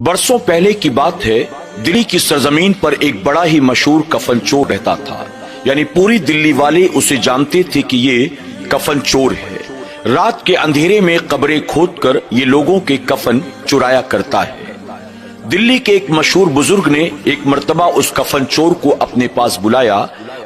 बरसों पहले की बात है। दिल्ली की सरजमीन पर एक बड़ा ही मशहूर कफन चोर रहता था। यानी पूरी दिल्ली वाले उसे जानते थे कि ये कफन चोर है। रात के अंधेरे में कब्रें खोदकर ये लोगों के कफन चुराया करता है। दिल्ली के एक मशहूर बुजुर्ग ने एक मर्तबा उस कफन चोर को अपने पास बुलाया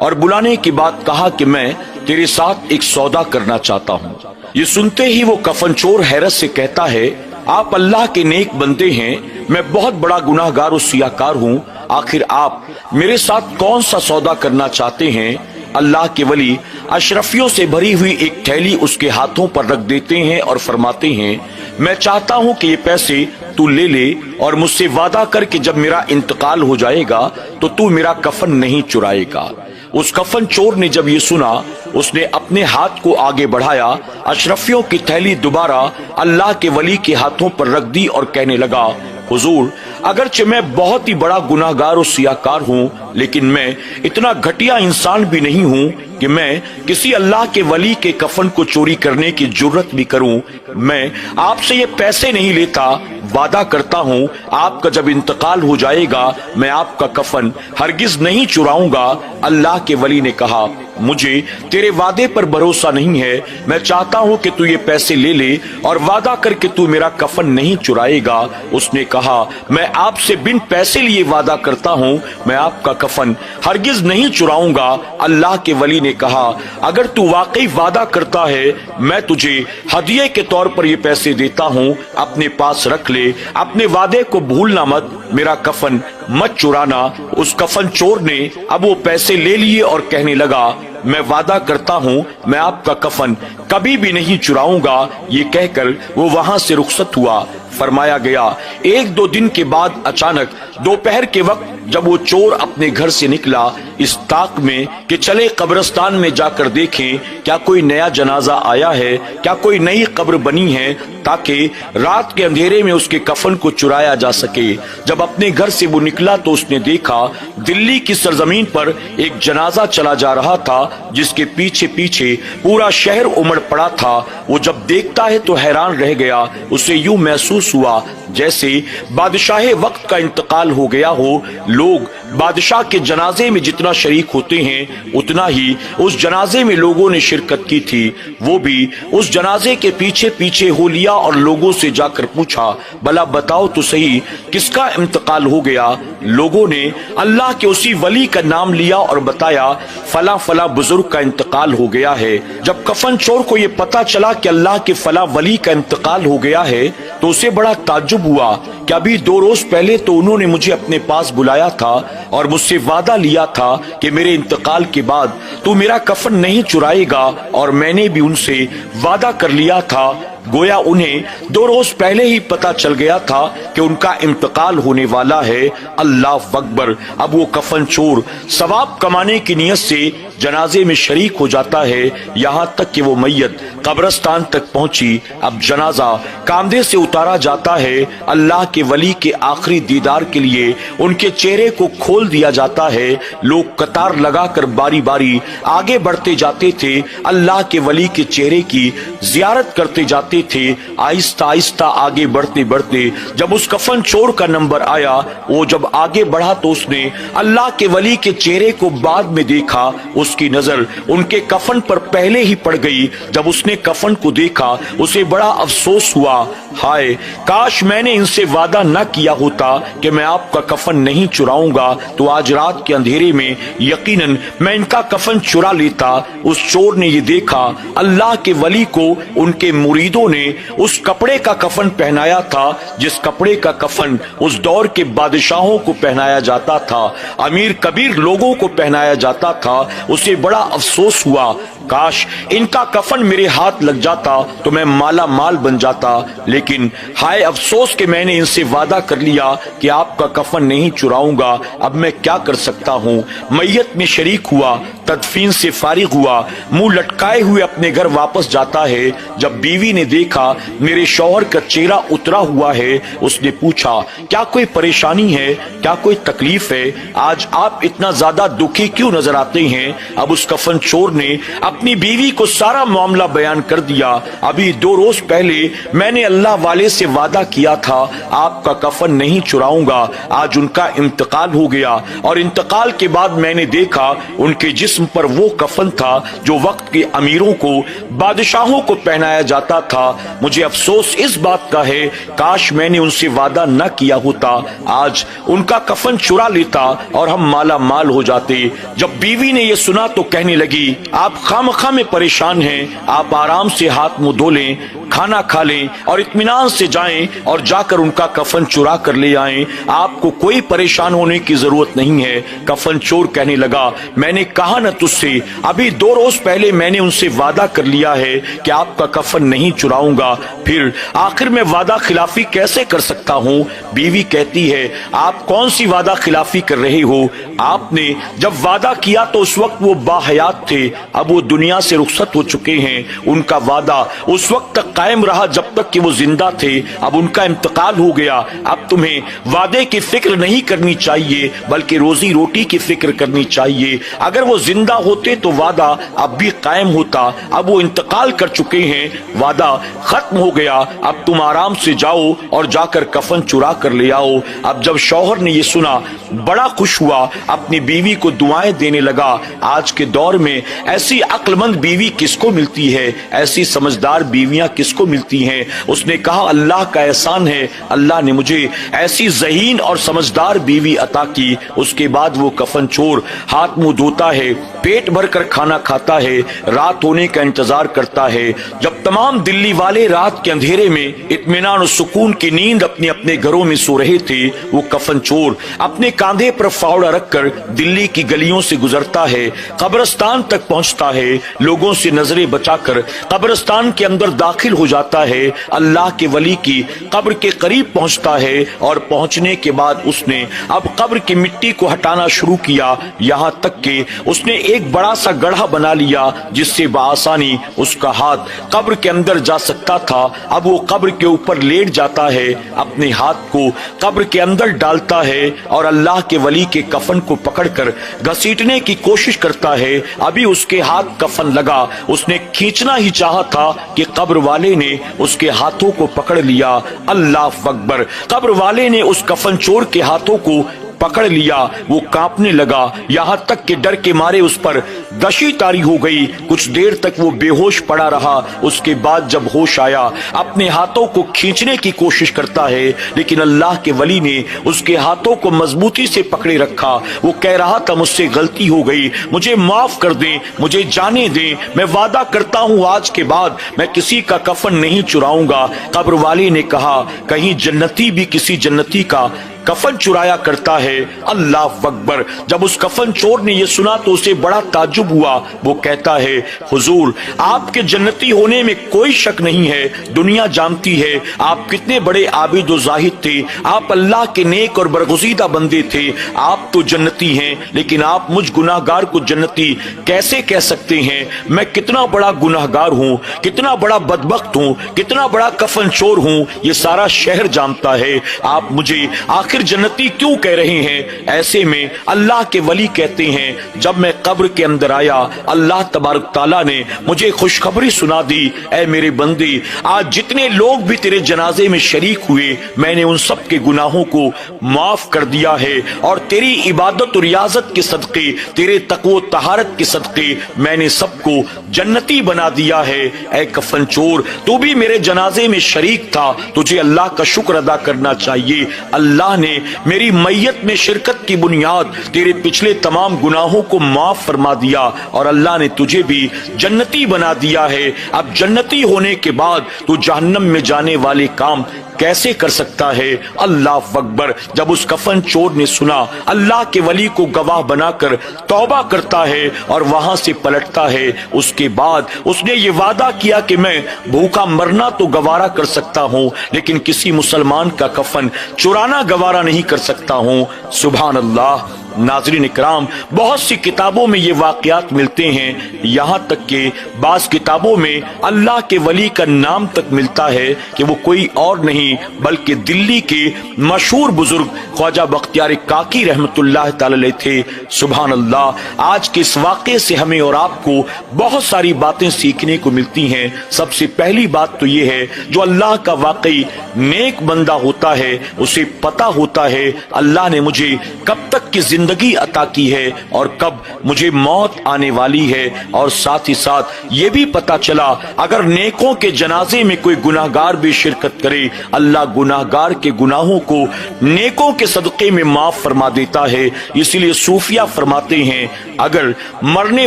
और बुलाने के बाद कहा कि मैं तेरे साथ एक सौदा करना चाहता हूँ। ये सुनते ही वो कफन चोर हैरत से कहता है, आप अल्लाह के नेक बंदे हैं, मैं बहुत बड़ा गुनाहगार और सियाकार हूँ। आखिर आप मेरे साथ कौन सा सौदा करना चाहते हैं? अल्लाह के वली अशरफियों से भरी हुई एक थैली उसके हाथों पर रख देते हैं और फरमाते हैं, मैं चाहता हूँ कि ये पैसे तू ले ले और मुझसे वादा कर कि जब मेरा इंतकाल हो जाएगा तो तू मेरा कफन नहीं चुराएगा। उस कफन चोर ने जब ये सुना, उसने अपने हाथ को आगे बढ़ाया, अशरफियों की थैली दोबारा अल्लाह के वली के हाथों पर रख दी और कहने लगा, हुजूर, अगरचे मैं बहुत ही बड़ा गुनाहगार और सियाकार हूँ, लेकिन मैं इतना घटिया इंसान भी नहीं हूँ कि मैं किसी अल्लाह के वली के कफन को चोरी करने की जुर्रत भी करूँ। मैं आपसे ये पैसे नहीं लेता, वादा करता हूँ आपका जब इंतकाल हो जाएगा मैं आपका कफन हरगिज नहीं चुराऊंगा। अल्लाह के वली ने कहा, मुझे तेरे वादे पर भरोसा नहीं है, मैं चाहता हूँ कि तू ये पैसे ले ले और वादा करके तू मेरा कफन नहीं चुराएगा। उसने कहा, मैं आपसे बिन पैसे लिए वादा करता हूँ मैं आपका कफन हरगिज नहीं चुराऊंगा। अल्लाह के वली ने कहा, अगर तू वाकई वादा करता है मैं तुझे हदिये के तौर पर ये पैसे देता हूँ, अपने पास रख ले, अपने वादे को भूलना मत, मेरा कफन मत चुराना। उस कफन चोर ने अब वो पैसे ले लिए और कहने लगा, मैं वादा करता हूँ मैं आपका कफन कभी भी नहीं चुराऊंगा। ये कहकर वो वहां से रुखसत हुआ। फरमाया गया, एक दो दिन के बाद अचानक दोपहर के वक्त जब वो चोर अपने घर से निकला, इस ताक में कि चले कब्रिस्तान में जाकर देखें क्या कोई नया जनाजा आया है, क्या कोई नई कब्र बनी है, ताकि रात के अंधेरे में उसके कफन को चुराया जा सके। जब अपने घर से वो निकला तो उसने देखा दिल्ली की सरजमीन पर एक जनाजा चला जा रहा था, जिसके पीछे पीछे पूरा शहर उमड़ पड़ा था। वो जब देखता है तो हैरान रह गया। उसे यूं महसूस हुआ जैसे बादशाह वक्त का इंतकाल हो गया हो। लोग बादशाह के जनाजे में जितना शरीक होते हैं उतना ही उस जनाजे में लोगों ने शिरकत की थी। वो भी उस जनाजे के पीछे पीछे हो लिया और लोगों से जाकर पूछा, भला बताओ तो सही किसका इंतकाल हो गया? लोगों ने अल्लाह के उसी वली का नाम लिया और बताया, फला फला बुजुर्ग का इंतकाल हो गया है। जब कफन चोर को ये पता चला कि अल्लाह के फला वली का इंतकाल हो गया है तो उसे बड़ा ताज्जुब हुआ कि अभी 2 रोज पहले तो उन्होंने मुझे अपने पास बुलाया था और मुझसे वादा लिया था कि मेरे इंतकाल के बाद तू मेरा कफन नहीं चुराएगा, और मैंने भी उनसे वादा कर लिया था। गोया उन्हें 2 रोज पहले ही पता चल गया था कि उनका इंतकाल होने वाला है। अल्लाह अकबर। अब वो कफन चोर सवाब कमाने की नियत से जनाजे में शरीक हो जाता है, यहाँ तक कि वो मैयत कब्रिस्तान तक पहुंची। अब जनाजा कांधे से उतारा जाता है। अल्लाह के वली के आखिरी दीदार के लिए उनके चेहरे को खोल दिया जाता है। लोग कतार लगाकर बारी बारी आगे बढ़ते जाते थे, अल्लाह के वली के चेहरे की जियारत करते जाते थे। आहिस्ता आहिस्ता आगे बढ़ते बढ़ते जब उस कफन चोर का नंबर आया, वो जब आगे बढ़ा तो उसने अल्लाह के वली के चेहरे को बाद में देखा। उसकी नजर उनके कफन पर पहले ही पड़ गई। जब उसने कफन को देखा उसे बड़ा अफसोस हुआ, हाय काश मैंने इनसे वादा न किया होता कि मैं आपका कफन नहीं चुराऊंगा, तो आज रात के अंधेरे में यकीनन मैं इनका कफन चुरा लेता। उस चोर ने ये देखा अल्लाह के वली को उनके मुरीदों ने उस कपड़े का कफन पहनाया था जिस कपड़े का कफन उस दौर के बादशाहों को पहनाया जाता था, अमीर कबीर लोगों को पहनाया जाता था। उसे बड़ा अफसोस हुआ, काश इनका कफन मेरे हाथ लग जाता तो मैं माला माल बन जाता, लेकिन हाय अफसोस कि मैंने इनसे वादा कर लिया कि आपका कफन नहीं चुराऊंगा। अब मैं क्या कर सकता हूँ? मैयत में शरीक हुआ, तदफीन से फारिग हुआ, मुंह लटकाए हुए अपने घर वापस जाता है। जब बीवी ने देखा मेरे शौहर का चेहरा उतरा हुआ है, उसने पूछा, क्या कोई परेशानी है, क्या कोई तकलीफ है, आज आप इतना ज्यादा दुखी क्यों नजर आते हैं? अब उस कफन चोर ने अपनी बीवी को सारा मामला बयान कर दिया। अभी 2 रोज पहले मैंने अल्लाह वाले से वादा किया था आपका कफन नहीं चुराऊंगा, आज उनका इंतकाल हो गया और इंतकाल के बाद मैंने देखा उनके जिस्म पर वो कफन था जो वक्त के अमीरों को, बादशाहों को पहनाया जाता था। मुझे अफसोस इस बात का है, काश मैंने उनसे वादा न किया होता, आज उनका कफन चुरा लेता और हम माला माल हो जाते। जब बीवी ने यह सुना तो कहने लगी, आप खामखा में परेशान हैं, आप आराम से हाथ मुंह धो लें, खाना खा लें और इत्मीनान से जाएं और जाकर उनका कफन चुरा कर ले आएं। आपको कोई परेशान होने की जरूरत नहीं है। कफन चोर कहने लगा, मैंने कहा न तुझसे, अभी 2 रोज पहले मैंने उनसे वादा कर लिया है कि आपका कफन नहीं चुराऊंगा, फिर आखिर में वादा खिलाफी कैसे कर सकता हूँ? बीवी कहती है, आप कौन सी वादा खिलाफी कर रहे हो? आपने जब वादा किया तो उस वक्त वो बाहयात थे, अब वो दुनिया से रुखसत हो चुके हैं। उनका वादा उस वक्त तक कायम रहा जब तक कि वो जिंदा थे, अब उनका इंतकाल हो गया। अब तुम्हें वादे की फिक्र नहीं करनी चाहिए बल्कि रोजी रोटी की फिक्र करनी चाहिए। अगर वो जिंदा होते तो वादा अब भी कायम होता, अब वो इंतकाल कर चुके हैं, वादा खत्म हो गया। अब तुम आराम से जाओ और जाकर कफन चुरा कर ले आओ। अब जब शौहर ने ये सुना बड़ा खुश हुआ, अपनी बीवी को दुआएं देने लगा। आज के दौर में ऐसी अक्लमंद बीवी किसको मिलती है, ऐसी समझदार बीवियां किसको मिलती हैं? उसने कहा, अल्लाह का एहसान है, अल्लाह ने मुझे ऐसी ज़हीन और समझदार बीवी अता की। उसके बाद वो कफन चोर हाथ मुंह धोता है, पेट भर कर खाना खाता है, रात होने का इंतजार करता है। जब तमाम दिल्ली वाले रात के अंधेरे में इत्मीनान और सुकून की नींद अपने अपने घरों में सो रहे थे, वो कफन चोर अपने कांधे पर फावड़ा रखकर दिल्ली की गलियों से गुजरता है, कब्रिस्तान तक पहुंचता है, लोगों से नजरें बचाकर कब्रिस्तान के अंदर दाखिल हो जाता है, अल्लाह के वली की कब्र के करीब पहुंचता है और पहुंचने के बाद उसने अब कब्र की मिट्टी को हटाना शुरू किया, यहाँ तक कि उसने एक बड़ा सा गड्ढा बना लिया जिससे बआसानी उसका हाथ कब्र के अंदर जा सकता था। अब वो कब्र के ऊपर लेट जाता है, अपने हाथ को कब्र के अंदर डालता है और अल्लाह के वली के कफन को पकड़कर घसीटने की कोशिश करता है। अभी उसके हाथ कफन लगा, उसने खींचना ही चाहा था कि कब्र वाले ने उसके हाथों को पकड़ लिया। अल्लाह अकबर! कब्र वाले ने उस कफन चोर के हाथों को पकड़ लिया। वो कांपने लगा, यहाँ तक कि डर के मारे उस पर दशी तारी हो गई। कुछ देर तक वो बेहोश पड़ा रहा। उसके बाद जब होश आया, अपने हाथों को खींचने की कोशिश करता है, लेकिन अल्लाह के वली ने उसके हाथों को मजबूती से पकड़े रखा। वो कह रहा था, मुझसे गलती हो गई, मुझे माफ कर दें, मुझे जाने दें, मैं वादा करता हूँ आज के बाद मैं किसी का कफन नहीं चुराऊंगा। कब्र वाले ने कहा, कहीं जन्नती भी किसी जन्नती का कफन चुराया करता है। अल्लाह अकबर! जब उस कफन चोर ने यह सुना तो उसे बड़ा ताज्जुब हुआ। वो कहता है, हुजूर, आपके जन्नती होने में कोई शक नहीं है, दुनिया जानती है आप कितने बड़े आबिद और जाहिद थे, आप अल्लाह के नेक और बरगुज़ीदा बंदे थे, आप तो जन्नती हैं, लेकिन आप मुझ गुनाहगार को जन्नती कैसे कह सकते हैं? मैं कितना बड़ा गुनाहगार हूँ, कितना बड़ा बदबख्त हूँ, कितना बड़ा कफन चोर हूँ, ये सारा शहर जानता है। आप मुझे आखिर जन्नती क्यों कह रहे हैं? ऐसे में अल्लाह के वली कहते हैं, जब मैं कब्र के अंदर आया, अल्लाह तबारक ताला ने मुझे खुशखबरी सुना दी, ऐ मेरे बंदे, आज जितने लोग भी तेरे जनाजे में शरीक हुए, मैंने उन सब के गुनाहों को माफ कर दिया है और तेरी इबादत और रियाजत के सदके, तेरे तकवो तहारत के सदके मैंने सबको जन्नती बना दिया है। ऐ कफन चोर, तू भी मेरे जनाजे में शरीक था, तुझे अल्लाह का शुक्र अदा करना चाहिए। अल्लाह ने मेरी मैयत में शिरकत की बुनियाद तेरे पिछले तमाम गुनाहों को माफ फरमा दिया और अल्लाह ने तुझे भी जन्नती बना दिया है। अब जन्नती होने के बाद तू जहन्नम में जाने वाले काम कैसे कर सकता है? अल्लाह अकबर! जब उस कफन चोर ने सुना, अल्लाह के वली को गवाह बनाकर तौबा करता है और वहां से पलटता है। उसके बाद उसने ये वादा किया कि मैं भूखा मरना तो गवारा कर सकता हूँ, लेकिन किसी मुसलमान का कफन चुराना गवारा नहीं कर सकता हूँ। सुभान अल्लाह! नाज़रीन इकराम, बहुत सी किताबों में ये वाक़यात मिलते हैं, यहाँ तक कि बाज़ किताबों में अल्लाह के वली का नाम तक मिलता है कि वो कोई और नहीं बल्कि दिल्ली के मशहूर बुजुर्ग ख्वाजा बख्तियार काकी रहमतुल्लाह तआला अलैह थे। सुभान अल्लाह। आज के इस वाक़े से हमें और आपको बहुत सारी बातें सीखने को मिलती हैं। सबसे पहली बात तो ये है, जो अल्लाह का वाकई नेक बंदा होता है उसे पता होता है अल्लाह ने मुझे कब तक की जिंदगी अता की है और कब मुझे मौत आने वाली है। और साथ ही साथ ये भी पता चला अगर नेकों के जनाजे में कोई गुनाहगार भी शिरकत करे, अल्लाह गुनाहगार के गुनाहों को नेकों के सदक़े में माफ फरमा देता है। इसीलिए सूफिया फरमाते हैं अगर मरने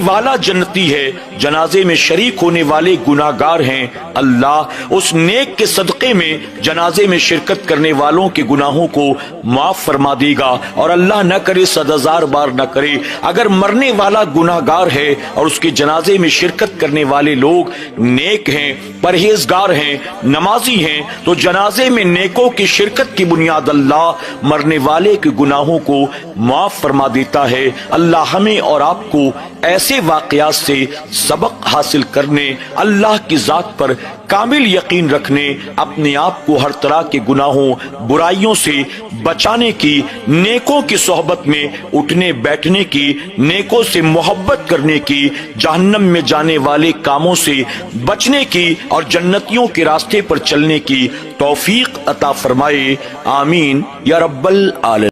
वाला जन्नती है, जनाजे में शरीक होने वाले गुनाहगार हैं, अल्लाह उस नेक के सदक़े में जनाजे में शिरकत करने वालों के गुनाहों को माफ फरमा देगा। और अल्लाह न करे 100,000 बार न करे, अगर मरने वाला गुनाहगार है और उसके जनाजे में शिरकत करने वाले लोग नेक हैं, परहेजगार हैं, नमाजी हैं, तो जनाजे में नेकों की शिरकत की बुनियाद अल्लाह मरने वाले के गुनाहों को माफ फरमा देता है। अल्लाह हमें और आपको ऐसे वाक़यात से सबक हासिल करने, अल्लाह की जात पर कामिल यकीन रखने, अपने आप को हर तरह के गुनाहों बुराइयों से बचाने की, नेकों की सोहबत में उठने बैठने की, नेकों से मोहब्बत करने की, जहन्नम में जाने वाले कामों से बचने की और जन्नतियों के रास्ते पर चलने की तौफीक अता फरमाए। आमीन या रब्बल आलमीन।